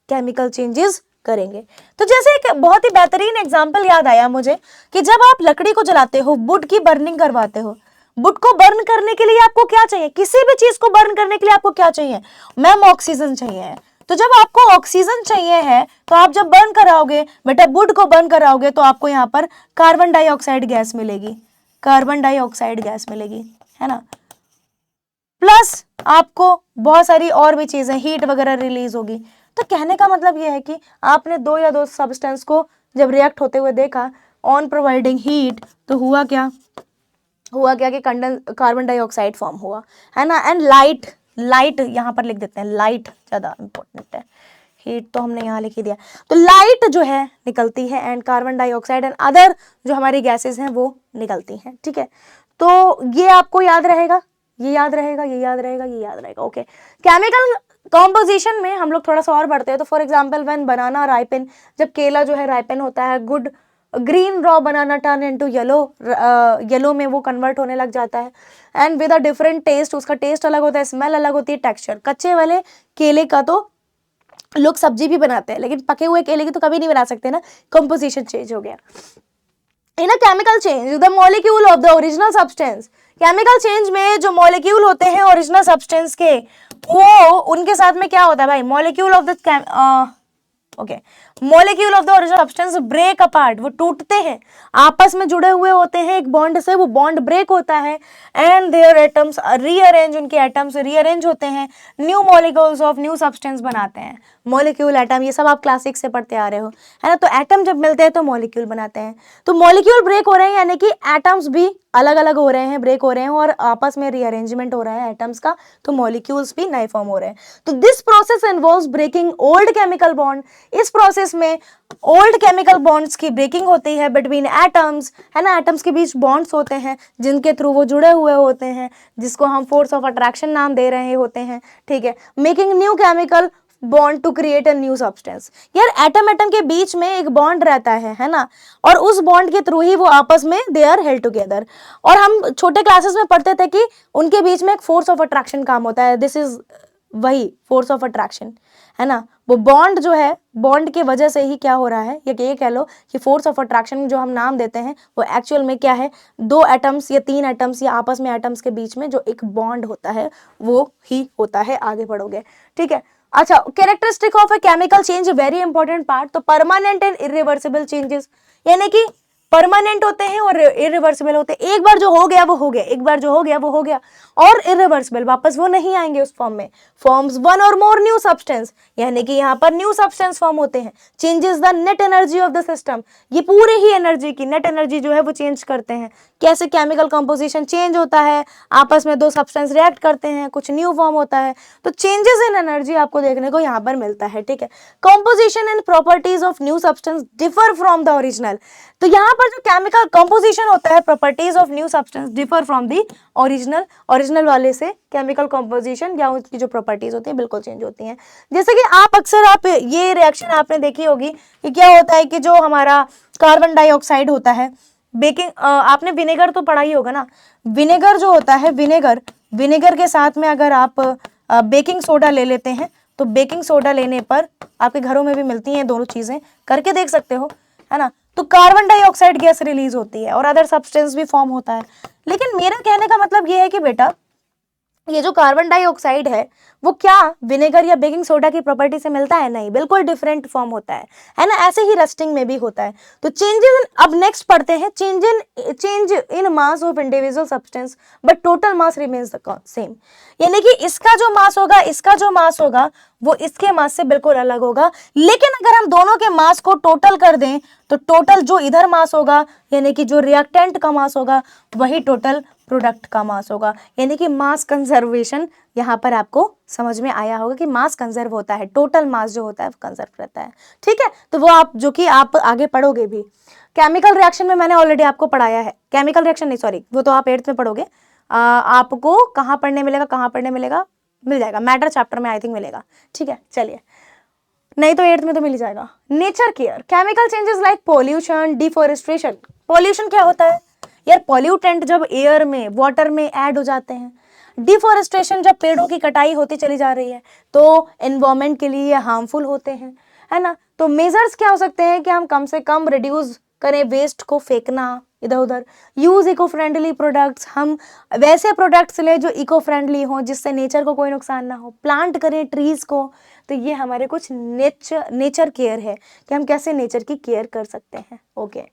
केमिकल चेंजेस करेंगे। तो जैसे एक बहुत ही बेहतरीन एग्जांपल याद आया मुझे कि जब आप लकड़ी को जलाते हो, वुड की बर्निंग करवाते हो, वुड को बर्न करने के लिए आपको क्या चाहिए, किसी भी चीज को बर्न करने के लिए आपको क्या चाहिए, मैम ऑक्सीजन चाहिए। तो जब आपको ऑक्सीजन चाहिए है तो आप जब बर्न कराओगे, बेटा वुड को बर्न कराओगे, तो आपको यहाँ पर कार्बन डाइऑक्साइड गैस मिलेगी, कार्बन डाइऑक्साइड गैस मिलेगी, है ना, प्लस आपको बहुत सारी और भी चीजें, हीट वगैरह रिलीज होगी। तो कहने का मतलब यह है कि आपने दो या दो सब्सटेंस को जब रिएक्ट होते हुए देखा ऑन प्रोवाइडिंग हीट, तो हुआ क्या कि कार्बन डाइऑक्साइड फॉर्म हुआ, है ना, एंड लाइट यहाँ पर लिख देते हैं, लाइट ज्यादा इंपॉर्टेंट है, हीट तो हमने यहाँ लिख ही दिया। तो लाइट जो है निकलती है and carbon dioxide and other जो हमारी गैसेस हैं वो निकलती हैं। ठीक है, तो ये आपको याद रहेगा, ये याद रहेगा, ये याद रहेगा, ये याद रहेगा। ओके, केमिकल कॉम्पोजिशन में हम लोग थोड़ा सा और बढ़ते हैं। तो for example when banana ripen, जब केला जो है राइपन होता है, good green raw banana turn into yellow, yellow में वो कन्वर्ट होने लग जाता है and with a different taste, उसका टेस्ट अलग होता है, स्मेल अलग होती है, टेक्सचर। कच्चे वाले केले का तो लोग सब्जी भी बनाते हैं, लेकिन पके हुए केले की तो कभी नहीं बना सकते ना, कंपोजिशन चेंज हो गया। In a chemical change the molecule of the original substance, chemical change में जो मॉलिक्यूल होते हैं ओरिजिनल सब्सटेंस के, वो उनके साथ में क्या होता है भाई, molecule of the molecule of the original substance break apart, वो टूटते हैं, आपस में जुड़े हुए होते हैं एक बॉन्ड से, वो बॉन्ड ब्रेक होता है एंड देयर एटम्स रीअरेंज, उनके एटम्स रीअरेंज होते हैं, new molecules of new substance बनाते हैं। मॉलिक्यूल, एटम, ये सब आप क्लास 6 से पढ़ते आ रहे हो, है ना। तो एटम जब मिलते हैं तो मॉलिक्यूल बनाते हैं। तो मॉलिक्यूल ब्रेक हो रहे हैं यानी कि एटम्स भी अलग अलग हो रहे हैं, ब्रेक हो रहे हैं और आपस में रीअरेंजमेंट हो रहा है एटम्स का, तो मॉलिक्यूल्स भी नए फॉर्म हो रहे हैं। तो this process involves breaking old chemical bond, इस प्रोसेस में ओल्ड केमिकल बॉन्ड्स की ब्रेकिंग होती है बिटवीन एटम्स, है ना, एटम्स के बीच बॉन्ड्स होते हैं जिनके थ्रू वो जुड़े हुए होते हैं, जिसको हम फोर्स ऑफ अट्रैक्शन नाम दे रहे होते हैं। ठीक है, making new chemical bond to create a new substance. यार एटम के बीच में एक बॉन्ड रहता है ना, और उस बॉन्ड के थ्रू ही वो आपस में दे आर हेल्ड टुगेदर। और हम छोटे क्लासेस में पढ़ते थे कि उनके बीच में एक फोर्स ऑफ अट्रैक्शन काम होता है, दिस इज वही फोर्स ऑफ अट्रैक्शन, है ना। वो बॉन्ड जो है, बॉन्ड की वजह से ही क्या हो रहा है, ये कह लो कि फोर्स ऑफ अट्रैक्शन जो हम नाम देते हैं वो एक्चुअल में क्या है, दो एटम्स या तीन एटम्स या आपस में एटम्स के बीच में जो एक बॉन्ड होता है वो ही होता है। आगे बढ़ोगे, ठीक है। अच्छा, characteristic of a chemical change, very important part. तो परमानेंट एंड इरिवर्सिबल चेंजेस, यानी कि परमानेंट होते हैं और इरिवर्सिबल होते हैं। एक बार जो हो गया वो हो गया, एक बार जो हो गया वो हो गया, और इरिवर्सिबल वापस वो नहीं आएंगे उस फॉर्म में। फॉर्म्स वन और मोर न्यू सब्सटेंस, यानी कि यहाँ पर न्यू सब्सटेंस फॉर्म होते हैं। Changes the net energy of the system, ये पूरे ही एनर्जी की नेट एनर्जी जो है वो चेंज करते हैं। कैसे केमिकल कंपोजिशन चेंज होता है, आपस में दो सब्सटेंस रिएक्ट करते हैं, कुछ न्यू फॉर्म होता है, तो चेंजेस इन एनर्जी आपको देखने को यहाँ पर मिलता है, ठीक है। Composition and properties of new substance differ from the original, तो यहाँ पर जो केमिकल कंपोजिशन होता है, properties of new substance differ from the original, original वाले से केमिकल कंपोजिशन या उसकी जो प्रॉपर्टीज होती हैं बिल्कुल चेंज होती हैं। जैसे कि आप ये रिएक्शन आपने देखी होगी कि क्या होता है कि जो हमारा कार्बन डाइऑक्साइड होता है, बेकिंग, आपने विनेगर तो पढ़ा ही होगा ना, विनेगर जो होता है, विनेगर के साथ में अगर आप बेकिंग सोडा ले लेते हैं, तो बेकिंग सोडा लेने पर आपके घरों में भी मिलती हैं दोनों चीजें, करके देख सकते हो, है ना, तो कार्बन डाइऑक्साइड गैस रिलीज होती है और अदर सब्सटेंस भी फॉर्म होता है। लेकिन मेरा कहने का मतलब ये है कि बेटा ये जो कार्बन डाइऑक्साइड है वो क्या विनेगर या बेकिंग सोडा की प्रॉपर्टी से मिलता है? नहीं, बिल्कुल डिफरेंट फॉर्म होता है ना। ऐसे ही रस्टिंग में भी होता है। तो चेंजेस, अब नेक्स्ट पढ़ते हैं, change in mass of individual substance but total mass remains the same, यानी कि इसका जो मास होगा वो इसके मास से बिल्कुल अलग होगा। लेकिन अगर हम दोनों के मास को टोटल कर दें तो टोटल जो इधर मास होगा, यानी कि जो रिएक्टेंट का मास होगा, वही टोटल प्रोडक्ट का मास होगा। यानी कि मास कंजर्वेशन यहाँ पर आपको समझ में आया होगा कि मास कंजर्व होता है, टोटल मास जो होता है वो कंजर्व रहता है, ठीक है। तो वो आप जो कि आप आगे पढ़ोगे भी, केमिकल रिएक्शन में मैंने ऑलरेडी आपको पढ़ाया है, केमिकल रिएक्शन नहीं सॉरी, वो तो आप 8th में पढ़ोगे। आपको कहाँ पढ़ने मिलेगा, मिल जाएगा, मैटर चैप्टर में आई थिंक मिलेगा, ठीक है। चलिए, नहीं तो 8th में तो मिल ही जाएगा। Nature care, chemical changes like pollution, deforestation. Pollution क्या होता है यार? पॉल्यूटेंट जब एयर में, वाटर में ऐड हो जाते हैं। डिफॉरेस्टेशन, जब पेड़ों की कटाई होती चली जा रही है तो एनवायरमेंट के लिए हार्मफुल होते हैं, है ना। तो मेजर्स क्या हो सकते हैं कि हम कम से कम रिड्यूस करें वेस्ट को फेंकना इधर उधर, यूज इको फ्रेंडली प्रोडक्ट्स, हम वैसे प्रोडक्ट्स लें जो इको फ्रेंडली हो, जिससे नेचर को कोई नुकसान ना हो, प्लांट करें ट्रीज को। तो ये हमारे कुछ नेचर केयर है कि हम कैसे नेचर की केयर कर सकते हैं। ओके,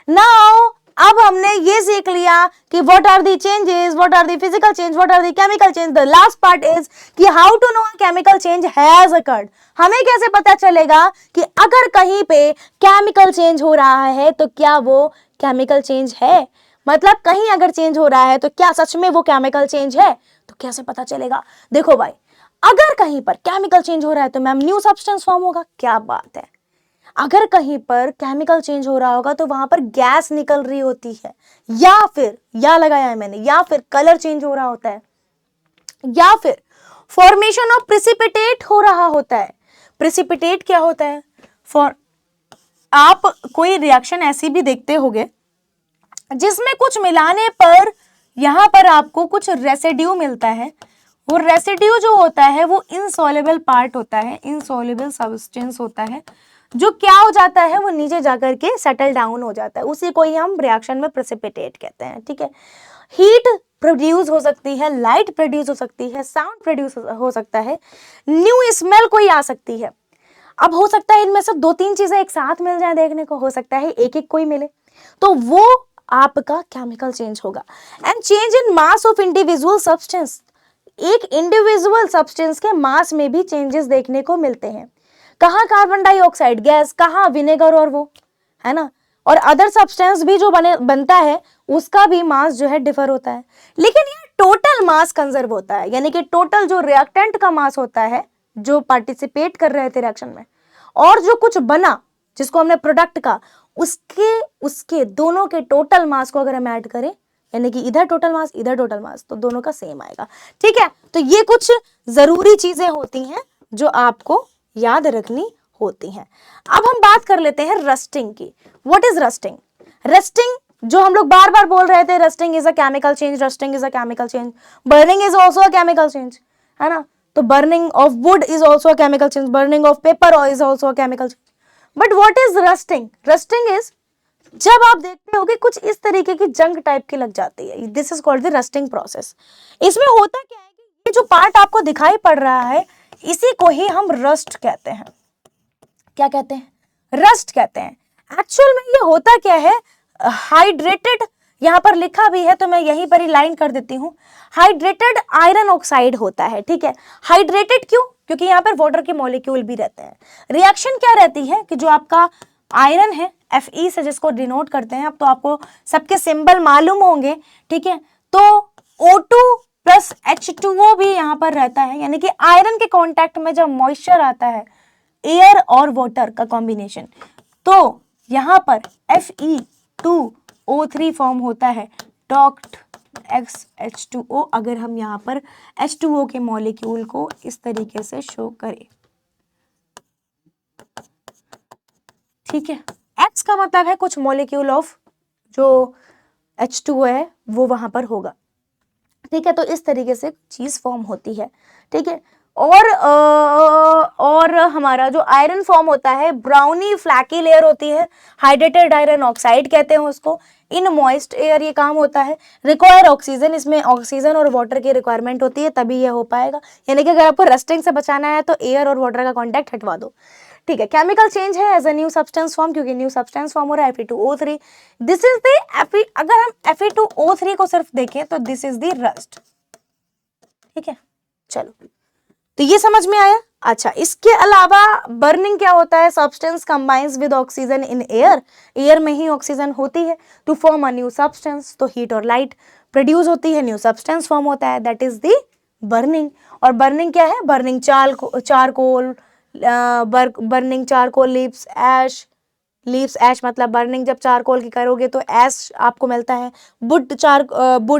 नाउ अब हमने ये सीख लिया कि what are the changes, what are the physical change, what are the chemical change. The last part is कि how to know chemical change has occurred. हमें कैसे पता चलेगा कि अगर कहीं पे केमिकल चेंज हो रहा है तो क्या वो केमिकल चेंज है, मतलब कहीं अगर चेंज हो रहा है तो क्या सच में वो केमिकल चेंज है? तो कैसे पता चलेगा? देखो भाई, अगर कहीं पर केमिकल चेंज हो रहा है तो मैम न्यू सब्सटेंस फॉर्म होगा, क्या बात है। अगर कहीं पर केमिकल चेंज हो रहा होगा तो वहां पर गैस निकल रही होती है, या लगाया है मैंने, या फिर कलर चेंज हो रहा होता है, या फिर फॉर्मेशन ऑफ प्रेसिपिटेट हो रहा होता है। प्रेसिपिटेट क्या होता है? आप कोई रिएक्शन ऐसी भी देखते होंगे जिसमें कुछ मिलाने पर यहां पर आपको कुछ रेसिड्यू मिलता है। वो रेसिड्यू जो होता है वो इनसॉल्युबल पार्ट होता है, इनसॉल्युबल सब्सटेंस होता है, जो क्या हो जाता है वो नीचे जाकर के सेटल डाउन हो जाता है। उसी को ही हम रिएक्शन में प्रेसिपिटेट कहते हैं, ठीक है। हीट प्रोड्यूस हो सकती है, लाइट प्रोड्यूस हो सकती है, साउंड प्रोड्यूस हो सकता है, न्यू स्मेल कोई आ सकती है। अब हो सकता है इनमें से 2-3 चीजें एक साथ मिल जाए देखने को, हो सकता है एक एक कोई मिले, तो वो आपका केमिकल चेंज होगा। And change in mass of individual substance, एक इंडिविजुअल सब्सटेंस के मास में भी चेंजेस देखने को मिलते हैं। कहाँ कार्बन डाइऑक्साइड गैस, कहाँ विनेगर और वो, है ना, और अदर सब्सटेंस भी जो बनता है उसका भी मास जो है डिफर होता है। लेकिन ये टोटल मास कंजर्व होता है, यानी कि टोटल जो रिएक्टेंट का मास होता है जो पार्टिसिपेट कर रहे थे रिएक्शन में, और जो कुछ बना जिसको हमने प्रोडक्ट का, उसके दोनों के टोटल मास को अगर हम ऐड करें, यानी कि इधर टोटल मास तो दोनों का सेम आएगा, ठीक है। तो ये कुछ जरूरी चीजें होती हैं जो आपको याद रखनी होती हैं। अब हम बात कर लेते हैं रस्टिंग की। What is rusting? रस्टिंग जो हम लोग बार बार बोल रहे थे, rusting is a chemical change, rusting is a chemical change, burning is also a chemical change, है ना। तो burning of would is also a chemical change, burning of paper is also a chemical change. But what is rusting? Rusting is जब आप देखते हो कि कुछ इस तरीके की जंग टाइप की लग जाती है, this is called the rusting process. इसमें होता क्या है कि ये जो पार्ट आपको दिखाई पड़ रहा है इसी को ही हम रस्ट कहते हैं। क्या कहते हैं? रस्ट कहते हैं। एक्चुअल में ये होता क्या है? हाइड्रेटेड, यहाँ पर लिखा भी है तो मैं यहीं पर ही लाइन कर देती हूँ, हाइड्रेटेड आयरन ऑक्साइड होता है, ठीक है। हाइड्रेटेड क्यों? क्योंकि यहाँ पर वाटर के मॉलिक्यूल भी रहते हैं। रिएक्शन क्या रहती है कि जो आपका आयरन है Fe से जिसको डिनोट करते हैं, अब तो आपको सबके सिंबल मालूम होंगे, ठीक है। तो O2 प्लस H2O भी यहाँ पर रहता है, यानी कि आयरन के कांटेक्ट में जब मॉइस्चर आता है, एयर और वाटर का कॉम्बिनेशन, तो यहाँ पर Fe2O3 फॉर्म होता है, डॉट H2O। अगर हम यहाँ पर H2O के मॉलिक्यूल को इस तरीके से शो करें, ठीक है। X का मतलब है कुछ मॉलिक्यूल ऑफ जो H2O है वो वहां पर होगा, ठीक है। तो इस तरीके से चीज फॉर्म होती है, ठीक है। और हमारा जो आयरन फॉर्म होता है, ब्राउनी फ्लैकी लेयर होती है, हाइड्रेटेड आयरन ऑक्साइड कहते हैं उसको। इन मॉइस्ट एयर ये काम होता है, रिक्वायर ऑक्सीजन, इसमें ऑक्सीजन और वाटर की रिक्वायरमेंट होती है तभी ये हो पाएगा, यानी कि अगर आपको रस्टिंग से बचाना है तो एयर और वाटर का कॉन्टैक्ट हटवा दो, ठीक है। केमिकल चेंज है as a new substance form, क्योंकि न्यू सब्सटेंस फॉर्म हो रहा है Fe2O3। दिस इज द अगर हम Fe2O3 को सिर्फ देखें तो दिस इज द रस्ट, ठीक है। चलो, तो ये समझ में आया। अच्छा, इसके अलावा बर्निंग क्या होता है? Substance combines with oxygen in air, air में ही ऑक्सीजन होती है to form a new substance, तो हीट और लाइट प्रोड्यूस होती है, न्यू सब्सटेंस फॉर्म होता है, दैट इज द बर्निंग। और बर्निंग क्या है? Burning charcoal, burning charcoal leaves ash, leaves ash मतलब बर्निंग जब चारकोल की करोगे तो ऐश आपको मिलता है। वुड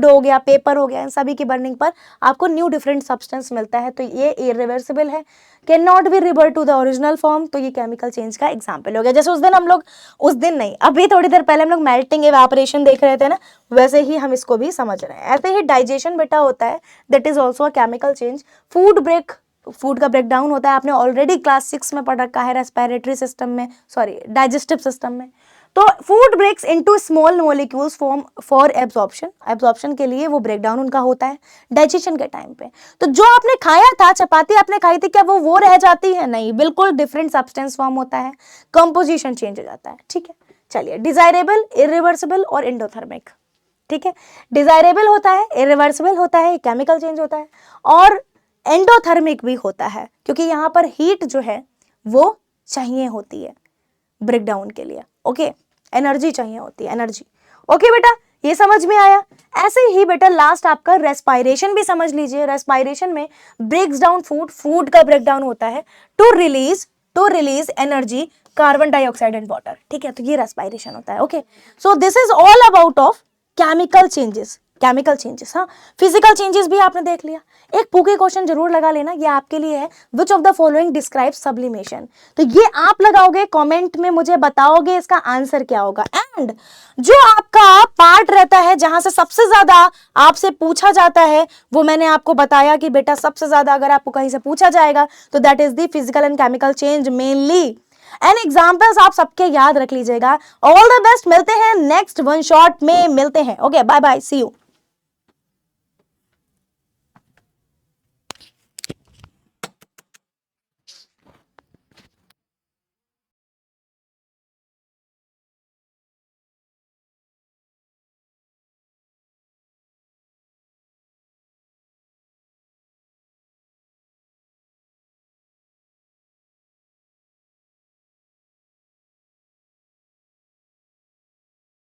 हो गया, पेपर हो गया, इन सभी की बर्निंग पर आपको न्यू डिफरेंट सब्सटेंस मिलता है, तो ये इरिवर्सिबल है, can not be revert to the original form. तो ये केमिकल चेंज का एग्जाम्पल हो गया। जैसे उस दिन नहीं, अभी थोड़ी देर पहले हम लोग मेल्टिंग एवापोरेशन देख रहे थे ना, वैसे ही हम इसको भी समझ रहे हैं। ऐसे ही डाइजेशन बेटा होता है, that is also a chemical change. Food का ब्रेकडाउन होता है, आपने ऑलरेडी क्लास 6 में पढ़ रखा है रेस्पिरेटरी सिस्टम में, सॉरी डाइजेस्टिव सिस्टम में। तो food breaks into small molecules form for absorption के लिए वो ब्रेकडाउन उनका होता है डाइजेशन के टाइम पे। तो जो आपने खाया था, चपाती आपने खाई थी, क्या वो रह जाती है? नहीं, बिल्कुल डिफरेंट सब्सटेंस फॉर्म होता है, कंपोजिशन चेंज हो जाता है, ठीक है। चलिए, डिजायरेबल, इरिवर्सिबल और एंडोथर्मिक, ठीक है। डिजायरेबल होता है, इरिवर्सिबल होता है, केमिकल चेंज होता है, और एंडोथर्मिक भी होता है, क्योंकि यहाँ पर हीट जो है वो चाहिए होती है ब्रेकडाउन के लिए, ओके। एनर्जी चाहिए होती है, एनर्जी, ओके बेटा, ये समझ में आया। ऐसे ही बेटा लास्ट आपका रेस्पायरेशन भी समझ लीजिए। रेस्पायरेशन में ब्रेक्स डाउन फूड का ब्रेकडाउन होता है to release energy, carbon dioxide and water, ठीक है। तो ये रेस्पायरेशन होता है, okay. So this is all about of chemical changes. हाँ, फिजिकल चेंजेस भी आपने देख लिया। एक पुके क्वेश्चन जरूर लगा लेना, ये आपके लिए है, which of the following describe sublimation. तो ये आप लगाओगे, कमेंट में मुझे बताओगे इसका आंसर क्या होगा। एंड जो आपका पार्ट रहता है जहां से सबसे ज्यादा आपसे पूछा जाता है, वो मैंने आपको बताया कि बेटा सबसे ज्यादा अगर आपको कहीं से पूछा जाएगा तो that is the physical and chemical change mainly, and examples आप सबके याद रख लीजिएगा। ऑल द बेस्ट, मिलते हैं नेक्स्ट वन शॉट में, मिलते हैं, okay, bye bye, see you.